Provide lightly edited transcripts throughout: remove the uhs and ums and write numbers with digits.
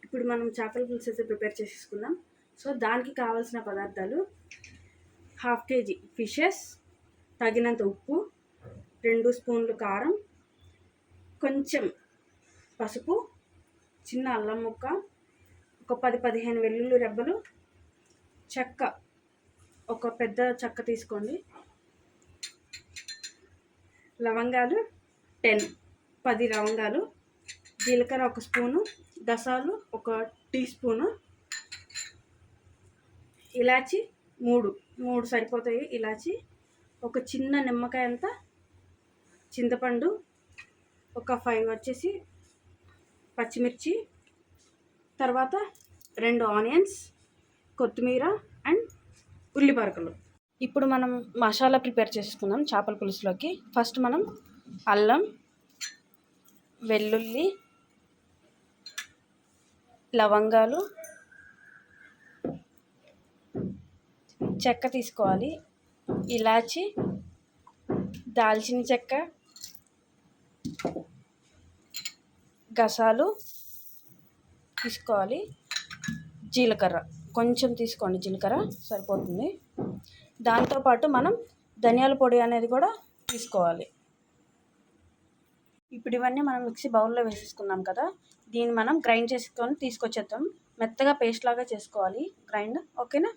ఇప్పుడు మనం చేపల పులుసు అయితే ప్రిపేర్ చేసేసుకుందాం. సో దానికి కావాల్సిన పదార్థాలు: 1/2 kg ఫిషెస్, తగినంత ఉప్పు, 2 స్పూన్లు కారం, కొంచెం పసుపు, చిన్న అల్లం ముక్క, ఒక 10-15 వెల్లుల్లి రెబ్బలు, చెక్క ఒక పెద్ద చెక్క తీసుకోండి, లవంగాలు 10 లవంగాలు, జీలకర్ర 1 స్పూను, గసాలు 1 టీ స్పూను, ఇలాచి 3 సరిపోతాయి. ఇలాచి ఒక చిన్న నిమ్మకాయ అంత చింతపండు, ఒక 5 వచ్చేసి పచ్చిమిర్చి, తర్వాత 2 ఆనియన్స్, కొత్తిమీర అండ్ ఉల్లిపరకలు. ఇప్పుడు మనం మసాలా ప్రిపేర్ చేసుకుందాం చేపల పులుసులోకి. ఫస్ట్ మనం అల్లం, వెల్లుల్లి, లవంగాలు, చెక్క తీసుకోవాలి, ఇలాచి, దాల్చిన చెక్క, గసాలు తీసుకోవాలి, జీలకర్ర కొంచెం తీసుకోండి, జీలకర్ర సరిపోతుంది. దాంతోపాటు మనం ధనియాల పొడి అనేది కూడా తీసుకోవాలి. ఇప్పుడు ఇవన్నీ మనం మిక్సీ బౌల్లో వేసేసుకున్నాం కదా, దీన్ని మనం గ్రైండ్ చేసుకొని తీసుకొచ్చేద్దాం. మెత్తగా పేస్ట్ లాగా చేసుకోవాలి గ్రైండ్, ఓకేనా.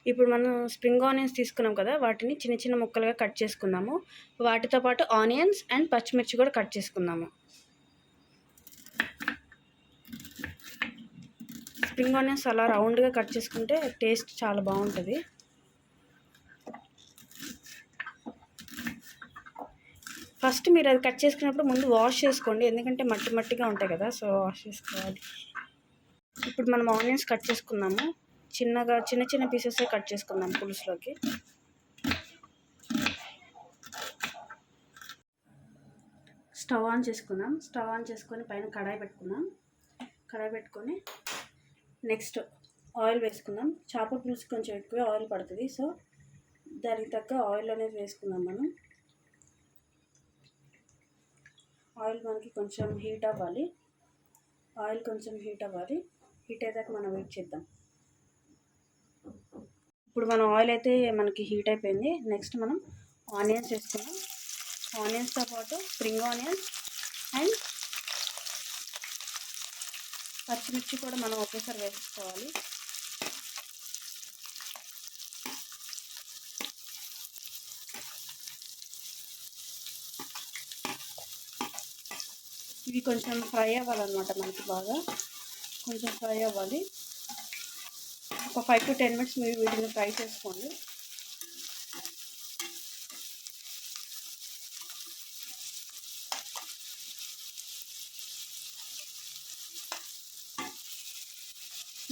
ఇప్పుడు మనం స్ప్రింగ్ ఆనియన్స్ తీసుకున్నాం కదా, వాటిని చిన్న చిన్న ముక్కలుగా కట్ చేసుకుందాము. వాటితో పాటు ఆనియన్స్ అండ్ పచ్చిమిర్చి కూడా కట్ చేసుకుందాము. స్ప్రింగ్ ఆనియన్స్ అలా రౌండ్గా కట్ చేసుకుంటే టేస్ట్ చాలా బాగుంటుంది. ఫస్ట్ మీరు అది కట్ చేసుకున్నప్పుడు ముందు వాష్ చేసుకోండి, ఎందుకంటే మట్టి మట్టిగా ఉంటాయి కదా, సో వాష్ చేసుకోవాలి. ఇప్పుడు మనం ఆనియన్స్ కట్ చేసుకుందాము. చిన్న చిన్న పీసెస్ కట్ చేసుకుందాం పులుసులోకి. స్టవ్ ఆన్ చేసుకుందాం. స్టవ్ ఆన్ చేసుకొని పైన కడాయి పెట్టుకుందాం. కడాయి పెట్టుకొని నెక్స్ట్ ఆయిల్ వేసుకుందాం. చేపల పులుసు కొంచెం ఎక్కువ ఆయిల్ పడుతుంది, సో దానికి తగ్గ ఆయిల్ అనేది వేసుకుందాం మనం. ఆయిల్ మనకి కొంచెం హీట్ అవ్వాలి. ఆయిల్ కొంచెం హీట్ అవ్వాలి. హీట్ అయ్యాక మనం వెయిట్ చేద్దాం. ఇప్పుడు మన ఆయిల్ అయితే మనకి హీట్ అయిపోయింది. నెక్స్ట్ మనం ఆనియన్స్ వేసుకుందాం. ఆనియన్స్తో పాటు స్ప్రింగ్ ఆనియన్స్ అండ్ పచ్చిమిర్చి కూడా మనం ఒకేసారి వేసుకోవాలి. ఇవి కొంచెం ఫ్రై అవ్వాలన్నమాట, మనకి బాగా కొంచెం ఫ్రై అవ్వాలి. ఒక 5 to 10 minutes మీరు వీటిని ఫ్రై చేసుకోండి.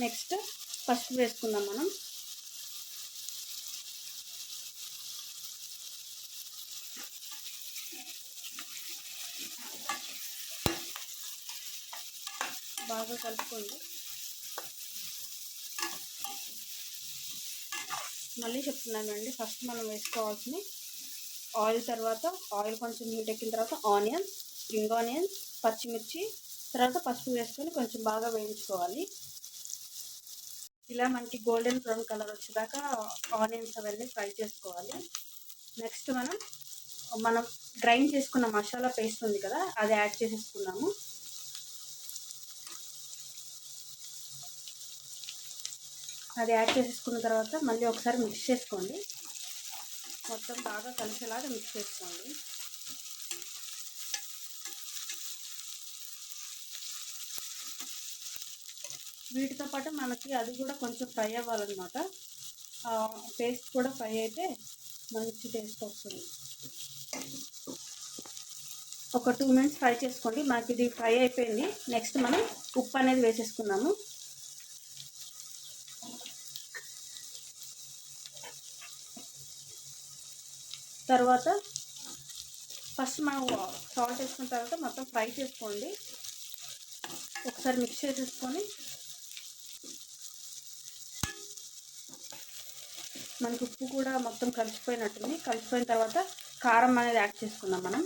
నెక్స్ట్ పసుపు వేసుకుందాం మనం. బాగా కలుపుకోండి. మళ్ళీ చెప్తున్నానండి, ఫస్ట్ మనం వేసుకోవాల్సిన ఆయిల్, తర్వాత ఆయిల్ కొంచెం హీట్ ఎక్కిన తర్వాత ఆనియన్స్, స్ప్రింగ్ ఆనియన్స్, పచ్చిమిర్చి, తర్వాత పసుపు వేసుకొని కొంచెం బాగా వేయించుకోవాలి. ఇలా మనకి గోల్డెన్ బ్రౌన్ కలర్ వచ్చేదాకా ఆనియన్స్ అవన్నీ ఫ్రై చేసుకోవాలి. నెక్స్ట్ మనం గ్రైండ్ చేసుకున్న మసాలా పేస్ట్ ఉంది కదా, అది యాడ్ చేసేసుకున్నాము. అది యాడ్ చేసేసుకున్న తర్వాత మళ్ళీ ఒకసారి మిక్స్ చేసుకోండి. మొత్తం బాగా కలిసేలాగా మిక్స్ చేసుకోండి. వీటితో పాటు మనకి అది కూడా కొంచెం ఫ్రై అవ్వాలన్నమాట. పేస్ట్ కూడా ఫ్రై అయితే మంచి టేస్ట్ వస్తుంది. ఒక 2 minutes ఫ్రై చేసుకోండి. మనకి ఇది ఫ్రై అయిపోయింది. నెక్స్ట్ మనం ఉప్పు అనేది వేసేసుకున్నాము. తర్వాత ఫస్ట్ మనం సాల్ట్ వేసుకున్న తర్వాత మొత్తం ఫ్రై చేసుకోండి. ఒకసారి మిక్స్ చేసేసుకొని మనకి ఉప్పు కూడా మొత్తం కలిసిపోయినట్టుంది. కలిసిపోయిన తర్వాత కారం అనేది యాడ్ చేసుకుందాం మనం.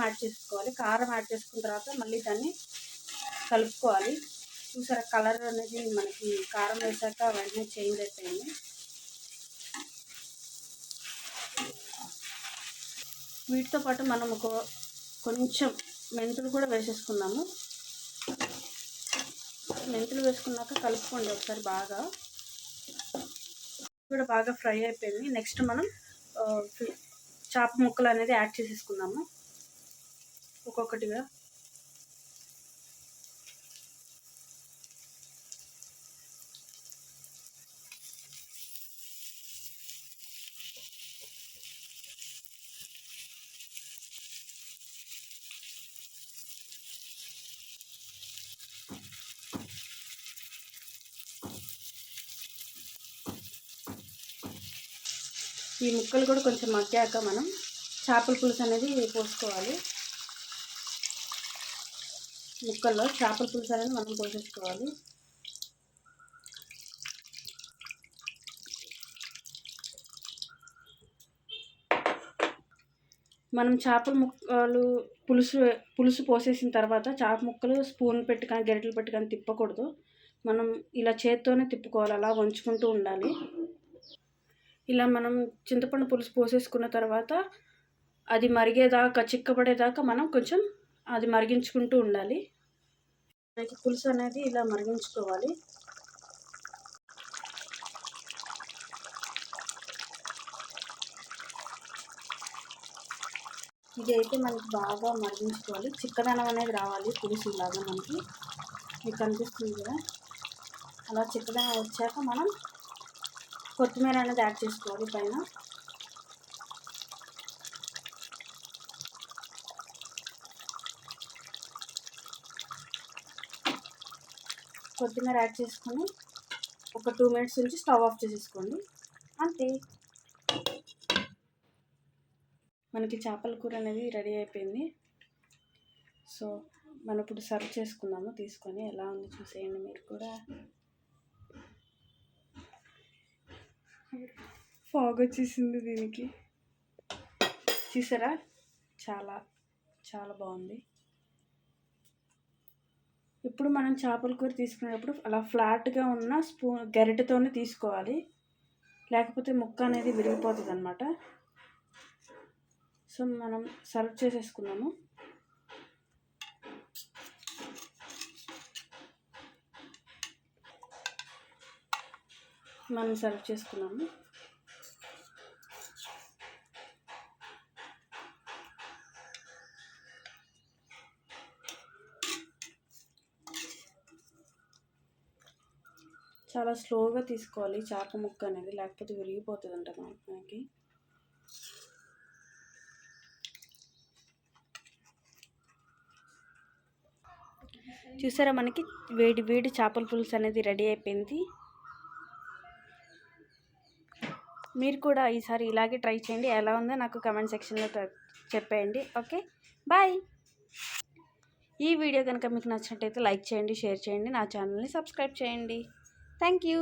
యాడ్ చేసుకోవాలి. కారం యాడ్ చేసుకున్న తర్వాత మళ్ళీ దాన్ని కలుపుకోవాలి. చూసారా కలర్ అనేది మనకి కారం వేసాక వెంటనే చేంజ్ అయిపోయింది. వీటితో పాటు మనం కొంచెం మెంతులు కూడా వేసేసుకున్నాము. మెంతులు వేసుకున్నాక కలుపుకోండి ఒకసారి బాగా. కూడా బాగా ఫ్రై అయిపోయింది. నెక్స్ట్ మనం చేప ముక్కలు అనేది యాడ్ చేసేసుకున్నాము ఒక్కొక్కటిగా. ఈ ముక్కలు కూడా కొంచెం మగ్గాక మనం చేపల పులుసు అనేది పోసుకోవాలి. ముక్కల్లో చేపల పులుసు అనేది మనం పోసేసుకోవాలి. మనం చేపల ముక్కలు పులుసు పోసేసిన తర్వాత చేప ముక్కలు స్పూన్ పెట్టి కానీ గరిటెలు పెట్టి కానీ తిప్పకూడదు. మనం ఇలా చేత్తోనే తిప్పుకోవాలి, అలా వంచుకుంటూ ఉండాలి. ఇలా మనం చింతపండు పులుసు పోసేసుకున్న తర్వాత అది మరిగేదాకా చిక్కబడేదాకా మనం కొంచెం అది మరిగించుకుంటూ ఉండాలి. మనకి పులుసు అనేది ఇలా మరిగించుకోవాలి. ఇది అయితే మనకి బాగా మరిగించుకోవాలి. చిక్కదనం అనేది రావాలి పులుసు ఇలాగా మనకి. మీకు కనిపిస్తుంది కదా, అలా చిక్కదనం వచ్చాక మనం కొత్తిమీర అనేది యాడ్ చేసుకోవాలి పైన. కొత్తిమీర యాడ్ చేసుకొని ఒక 2 minutes నుంచి స్టవ్ ఆఫ్ చేసేసుకోండి. అంతే, మనకి చేపల కూర అనేది రెడీ అయిపోయింది. సో మనం ఇప్పుడు సర్వ్ చేసుకుందాము. తీసుకొని ఎలా ఉంది చూసేయండి మీరు కూడా. ఫాగ్ వచ్చేసింది దీనికి, చూసారా, చాలా చాలా బాగుంది. ఇప్పుడు మనం చేపల కూర తీసుకునేటప్పుడు అలా ఫ్లాట్గా ఉన్న గరిటెతోనే తీసుకోవాలి, లేకపోతే ముక్క అనేది విరిగిపోతుంది అన్నమాట. సో మనం సర్వ్ చేసేసుకున్నాము. మనం సర్వ్ చేసుకున్నాము. చాలా స్లోగా తీసుకోవాలి చేప ముక్క అనేది, లేకపోతే విరిగిపోతుంది అంట మనకి. చూసారా, మనకి వేడి వేడి చేపల పులుసు అనేది రెడీ అయిపోయింది. మీరు కూడా ఈసారి ఇలాగే ట్రై చేయండి. ఎలా ఉందో నాకు కమెంట్ సెక్షన్లో చెప్పేయండి. Okay, bye. ఈ వీడియో కనుక మీకు నచ్చినట్టయితే లైక్ చేయండి, షేర్ చేయండి, నా ఛానల్ని సబ్స్క్రైబ్ చేయండి. Thank you.